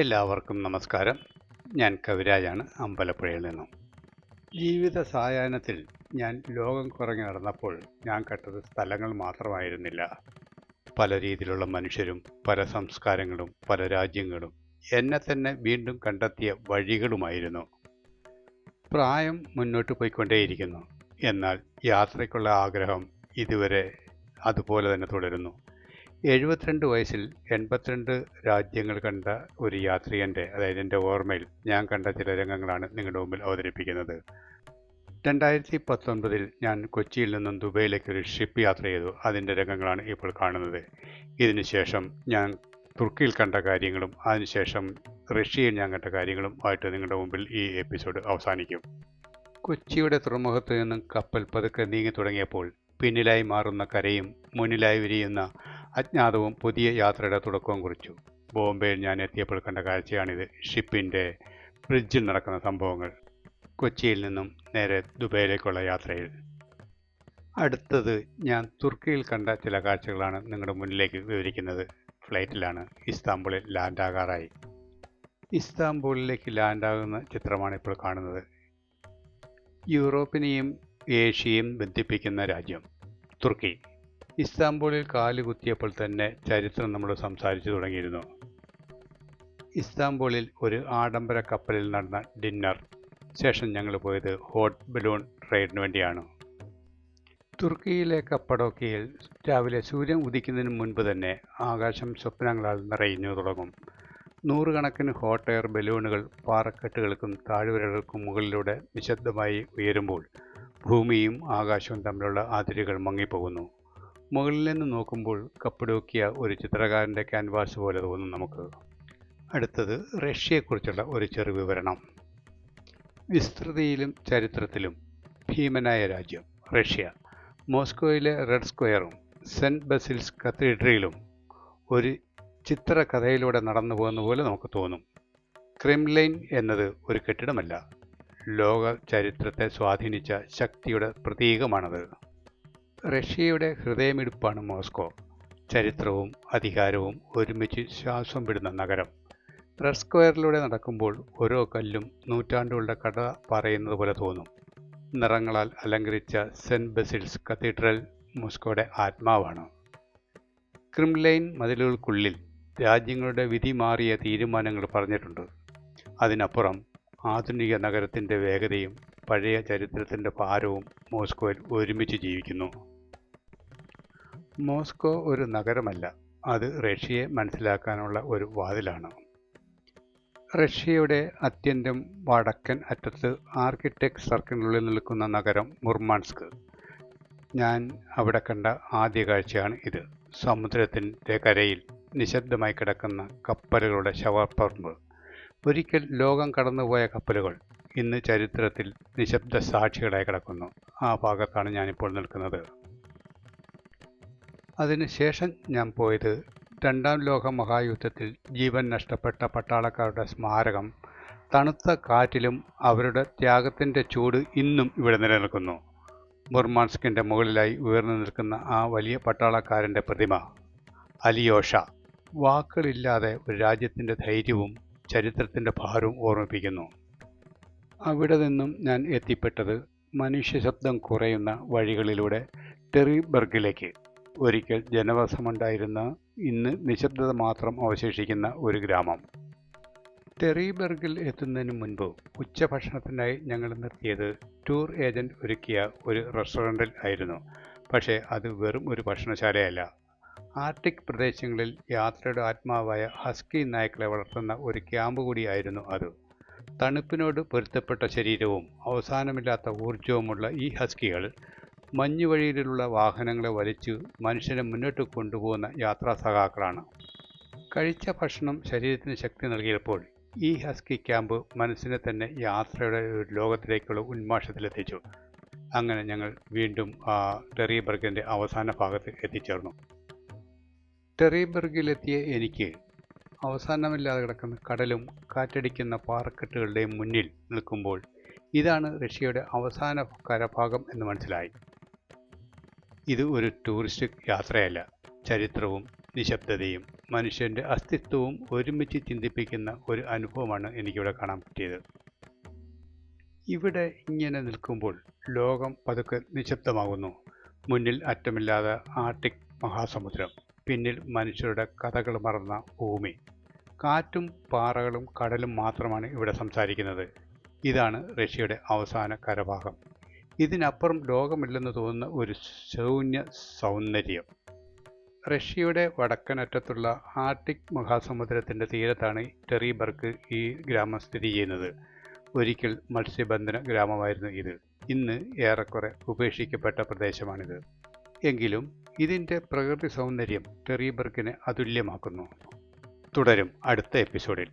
എല്ലാവർക്കും നമസ്കാരം. ഞാൻ കവിരാജാണ്, അമ്പലപ്പുഴയിൽ നിന്നും. ജീവിത സായാഹ്നത്തിൽ ഞാൻ ലോകം കുറങ്ങി നടന്നപ്പോൾ ഞാൻ കണ്ടത് സ്ഥലങ്ങൾ മാത്രമായിരുന്നില്ല. പല രീതിയിലുള്ള മനുഷ്യരും, പല സംസ്കാരങ്ങളും, പല രാജ്യങ്ങളും എന്നെ തന്നെ വീണ്ടും കണ്ടെത്തിയ വഴികളുമായിരുന്നു. പ്രായം മുന്നോട്ട് പോയിക്കൊണ്ടേയിരിക്കുന്നു. എന്നാൽ യാത്രയ്ക്കുള്ള ആഗ്രഹം ഇതുവരെ അതുപോലെ തന്നെ തുടരുന്നു. 72 വയസ്സിൽ 82 രാജ്യങ്ങൾ കണ്ട ഒരു യാത്രികൻ്റെ, അതായത് എൻ്റെ ഓർമ്മയിൽ ഞാൻ കണ്ട ചില രംഗങ്ങളാണ് നിങ്ങളുടെ മുമ്പിൽ അവതരിപ്പിക്കുന്നത്. 2019 ഞാൻ കൊച്ചിയിൽ നിന്നും ദുബൈയിലേക്ക് ഒരു ഷിപ്പ് യാത്ര ചെയ്തു. അതിൻ്റെ രംഗങ്ങളാണ് ഇപ്പോൾ കാണുന്നത്. ഇതിനുശേഷം ഞാൻ തുർക്കിയിൽ കണ്ട കാര്യങ്ങളും അതിനുശേഷം റഷ്യയിൽ ഞാൻ കണ്ട കാര്യങ്ങളും ആയിട്ട് നിങ്ങളുടെ മുമ്പിൽ ഈ എപ്പിസോഡ് അവസാനിക്കും. കൊച്ചിയുടെ തുറമുഖത്ത് നിന്നും കപ്പൽ പതുക്കെ നീങ്ങി തുടങ്ങിയപ്പോൾ പിന്നിലായി മാറുന്ന കരയും മുന്നിലായി വിരിയുന്ന അജ്ഞാതവും പുതിയ യാത്രയുടെ തുടക്കവും കുറിച്ചു. ബോംബെയിൽ ഞാൻ എത്തിയപ്പോൾ കണ്ട കാഴ്ചയാണിത്. ഷിപ്പിൻ്റെ ബ്രിഡ്ജിൽ നടക്കുന്ന സംഭവങ്ങൾ. കൊച്ചിയിൽ നിന്നും നേരെ ദുബൈയിലേക്കുള്ള യാത്രയിൽ. അടുത്തത് ഞാൻ തുർക്കിയിൽ കണ്ട ചില കാഴ്ചകളാണ് നിങ്ങളുടെ മുന്നിലേക്ക് വിവരിക്കുന്നത്. ഫ്ലൈറ്റിലാണ്. ഇസ്താംബുളിൽ ലാൻഡാകാറായി. ഇസ്താംബുളിലേക്ക് ലാൻഡാകുന്ന ചിത്രമാണ് ഇപ്പോൾ കാണുന്നത്. യൂറോപ്പിനെയും ഏഷ്യയും ബന്ധിപ്പിക്കുന്ന രാജ്യം തുർക്കി. ഇസ്താംബുളിൽ കാലുകുത്തിയപ്പോൾ തന്നെ ചരിത്രം നമ്മൾ സംസാരിച്ചു തുടങ്ങിയിരുന്നു. ഇസ്താംബുളിൽ ഒരു ആഡംബര കപ്പലിൽ നടന്ന ഡിന്നർ ശേഷം ഞങ്ങൾ പോയത് ഹോട്ട് ബലൂൺ റൈഡിന് വേണ്ടിയാണ്. തുർക്കിയിലെ കപ്പഡോക്കിയയിൽ രാവിലെ സൂര്യൻ ഉദിക്കുന്നതിന് മുൻപ് തന്നെ ആകാശം സ്വപ്നങ്ങളാൽ നിറഞ്ഞു തുടങ്ങും. നൂറുകണക്കിന് ഹോട്ട് എയർ ബലൂണുകൾ പാറക്കെട്ടുകൾക്കും താഴ്വരകൾക്കും മുകളിലൂടെ നിശബ്ദമായി ഉയരുമ്പോൾ ഭൂമിയും ആകാശവും തമ്മിലുള്ള അതിരുകൾ മങ്ങിപ്പോകുന്നു. മുകളിൽ നിന്ന് നോക്കുമ്പോൾ കപ്പഡോക്കിയ ഒരു ചിത്രകാരൻ്റെ ക്യാൻവാസ് പോലെ തോന്നും നമുക്ക്. അടുത്തത് റഷ്യയെക്കുറിച്ചുള്ള ഒരു ചെറു വിവരണം. വിസ്തൃതിയിലും ചരിത്രത്തിലും ഭീമനായ രാജ്യം റഷ്യ. മോസ്കോയിലെ റെഡ് സ്ക്വയറും സെൻറ്റ് ബസിൽസ് കത്തീഡ്രലും ഒരു ചിത്രകഥയിലൂടെ നടന്നു പോകുന്ന പോലെ നമുക്ക് തോന്നും. ക്രെംലിൻ എന്നത് ഒരു കെട്ടിടമല്ല, ലോക ചരിത്രത്തെ സ്വാധീനിച്ച ശക്തിയുടെ പ്രതീകമാണത്. റഷ്യയുടെ ഹൃദയമിടിപ്പാണ് മോസ്കോ. ചരിത്രവും അധികാരവും ഒരുമിച്ച് ശ്വാസം വിടുന്ന നഗരം. റെഡ് സ്ക്വയറിലൂടെ നടക്കുമ്പോൾ ഓരോ കല്ലും നൂറ്റാണ്ടുകളുടെ കഥ പറയുന്നത് പോലെ തോന്നും. നിറങ്ങളാൽ അലങ്കരിച്ച സെൻറ്റ് ബസിൽസ് കത്തീഡ്രൽ മോസ്കോയുടെ ആത്മാവാണ്. ക്രെംലിൻ മതിലുകൾക്കുള്ളിൽ രാജ്യങ്ങളുടെ വിധി മാറിയ തീരുമാനങ്ങൾ പറഞ്ഞിട്ടുണ്ട്. അതിനപ്പുറം ആധുനിക നഗരത്തിൻ്റെ വേഗതയും പഴയ ചരിത്രത്തിൻ്റെ ഭാരവും മോസ്കോയിൽ ഒരുമിച്ച് ജീവിക്കുന്നു. മോസ്കോ ഒരു നഗരമല്ല, അത് റഷ്യയെ മനസ്സിലാക്കാനുള്ള ഒരു വാതിലാണ്. റഷ്യയുടെ അത്യന്തം വടക്കൻ അറ്റത്ത് ആർക്കിടെക്ട് സർക്കിളിനുള്ളിൽ നിൽക്കുന്ന നഗരം മുർമാൻസ്ക്. ഞാൻ അവിടെ കണ്ട ആദ്യ കാഴ്ചയാണ് ഇത്. സമുദ്രത്തിൻ്റെ കരയിൽ നിശബ്ദമായി കിടക്കുന്ന കപ്പലുകളുടെ ശവപ്പറമ്പ്. ഒരിക്കൽ ലോകം കടന്നുപോയ കപ്പലുകൾ ഇന്ന് ചരിത്രത്തിൽ നിശബ്ദ സാക്ഷികളായി കിടക്കുന്നു. ആ ഭാഗത്താണ് ഞാനിപ്പോൾ നിൽക്കുന്നത്. അതിനുശേഷം ഞാൻ പോയത് രണ്ടാം ലോക മഹായുദ്ധത്തിൽ ജീവൻ നഷ്ടപ്പെട്ട പട്ടാളക്കാരുടെ സ്മാരകം. തണുത്ത കാറ്റിലും അവരുടെ ത്യാഗത്തിൻ്റെ ചൂട് ഇന്നും ഇവിടെ നിലനിൽക്കുന്നു. മുർമാൻസ്കിൻ്റെ മുകളിലായി ഉയർന്നു നിൽക്കുന്ന ആ വലിയ പട്ടാളക്കാരൻ്റെ പ്രതിമ അലിയോഷ വാക്കുകളില്ലാതെ ഒരു രാജ്യത്തിൻ്റെ ധൈര്യവും ചരിത്രത്തിൻ്റെ ഭാരവും ഓർമ്മിപ്പിക്കുന്നു. അവിടെ നിന്നും ഞാൻ എത്തിപ്പെട്ടത് മനുഷ്യശബ്ദം കുറയുന്ന വഴികളിലൂടെ ടെറിബർഗിലേക്ക്. ഒരിക്കൽ ജനവാസമുണ്ടായിരുന്ന, ഇന്ന് നിശബ്ദത മാത്രം അവശേഷിക്കുന്ന ഒരു ഗ്രാമം. ടെറിബർഗിൽ എത്തുന്നതിന് മുൻപ് ഉച്ചഭക്ഷണത്തിനായി ഞങ്ങൾ നിർത്തിയത് ടൂർ ഏജൻറ്റ് ഒരുക്കിയ ഒരു റെസ്റ്റോറൻറ്റിൽ ആയിരുന്നു. പക്ഷേ അത് വെറും ഒരു ഭക്ഷണശാലയല്ല. ആർട്ടിക് പ്രദേശങ്ങളിൽ യാത്രയുടെ ആത്മാവായ ഹസ്കി നായ്ക്കളെ വളർത്തുന്ന ഒരു ക്യാമ്പ് കൂടിയായിരുന്നു അത്. തണുപ്പിനോട് പൊരുത്തപ്പെട്ട ശരീരവും അവസാനമില്ലാത്ത ഊർജവുമുള്ള ഈ ഹസ്കികൾ മഞ്ഞുവഴിയിലുള്ള വാഹനങ്ങളെ വലിച്ചു മനുഷ്യനെ മുന്നോട്ട് കൊണ്ടുപോകുന്ന യാത്രാ സഖാക്കളാണ്. കഴിച്ച ഭക്ഷണം ശരീരത്തിന് ശക്തി നൽകിയപ്പോൾ ഈ ഹസ്കി ക്യാമ്പ് മനസ്സിനെ തന്നെ യാത്രയുടെ ഒരു ലോകത്തിലേക്കുള്ള ഉന്മാഷത്തിലെത്തിച്ചു. അങ്ങനെ ഞങ്ങൾ വീണ്ടും ടെറിബർഗിൻ്റെ അവസാന ഭാഗത്ത് എത്തിച്ചേർന്നു. ടെറിബർഗിലെത്തിയ എനിക്ക് അവസാനമില്ലാതെ കിടക്കുന്ന കടലും കാറ്റടിക്കുന്ന പാറക്കെട്ടുകളുടെയും മുന്നിൽ നിൽക്കുമ്പോൾ ഇതാണ് റഷ്യയുടെ അവസാന കരഭാഗം എന്ന് മനസ്സിലായി. ഇത് ഒരു ടൂറിസ്റ്റ് യാത്രയല്ല, ചരിത്രവും നിശബ്ദതയും മനുഷ്യൻ്റെ അസ്തിത്വവും ഒരുമിച്ച് ചിന്തിപ്പിക്കുന്ന ഒരു അനുഭവമാണ് എനിക്കിവിടെ കാണാൻ പറ്റിയത്. ഇവിടെ ഇങ്ങനെ നിൽക്കുമ്പോൾ ലോകം പതുക്കെ നിശബ്ദമാകുന്നു. മുന്നിൽ അറ്റമില്ലാതെ ആർട്ടിക് മഹാസമുദ്രം, പിന്നിൽ മനുഷ്യരുടെ കഥകൾ മറന്ന ഭൂമി. കാറ്റും പാറകളും കടലും മാത്രമാണ് ഇവിടെ സംസാരിക്കുന്നത്. ഇതാണ് റഷ്യയുടെ അവസാന കരഭാഗം. ഇതിനപ്പുറം ലോകമില്ലെന്ന് തോന്നുന്ന ഒരു ശൂന്യ സൗന്ദര്യം. റഷ്യയുടെ വടക്കനറ്റത്തുള്ള ആർട്ടിക് മഹാസമുദ്രത്തിൻ്റെ തീരത്താണ് ടെറിബർഗ് ഈ ഗ്രാമം സ്ഥിതി ചെയ്യുന്നത്. ഒരിക്കൽ മത്സ്യബന്ധന ഗ്രാമമായിരുന്നു ഇത്. ഇന്ന് ഏറെക്കുറെ ഉപേക്ഷിക്കപ്പെട്ട പ്രദേശമാണിത്. എങ്കിലും ഇതിൻ്റെ പ്രകൃതി സൗന്ദര്യം ടെറിബർഗിനെ അതുല്യമാക്കുന്നു. തുടരും അടുത്ത എപ്പിസോഡിൽ.